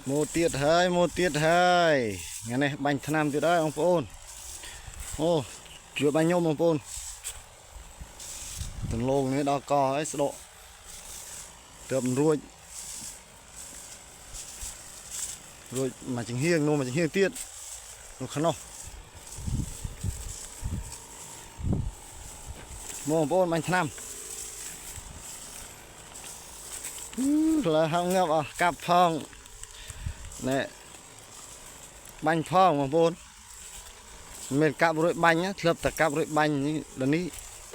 một tiết hơi nghe này bánh thằng nam từ đấy ông Pôn ô chưa bánh nhôm ông Pôn từng lô này đo co ấy độ tầm ruồi rồi mà chính hiên luôn mà chính hiên tiết nó khăn không mua ông Pôn bánh thằng nam là không ngập à cặp phong nè bánh phong mà Pôn mình cặp rồi bánh á lập tất cặp rồi bánh lầnนี้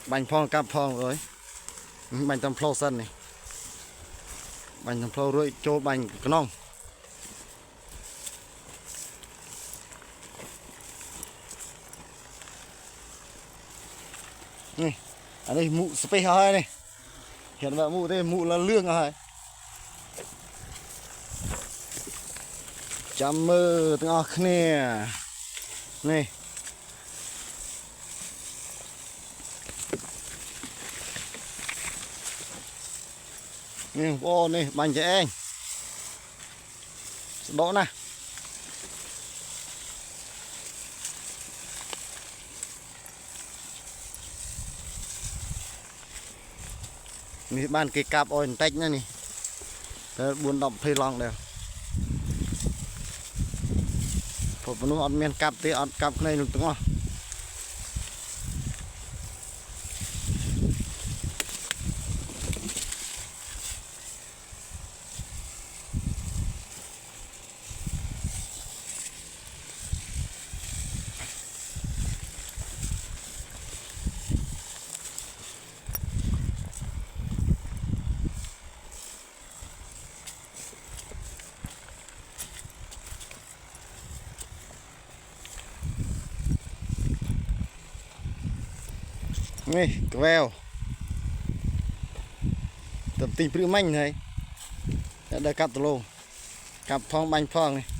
bánh phong cặp phong rồi bánh tầm phô sân này bánh tầm phô rồi cho bánh cái nong này ở đây mụ spray hơi này hiện tại mụ đây mụ là lương rồi chăm mơ tiếng ọc nè này nè ô này bánh trẻ anh đỗ nèนี่บ้านเกกับออยเต็กนั่นนี่แล้วบุญดอกเพลองเดียวผมนุ่งอดเมียนกับตีอดกับในหนุ่มตัวนี่กระเวลตับตีปลื้มมั่งเลยได้กับตัวโลกับพองบังพองนี่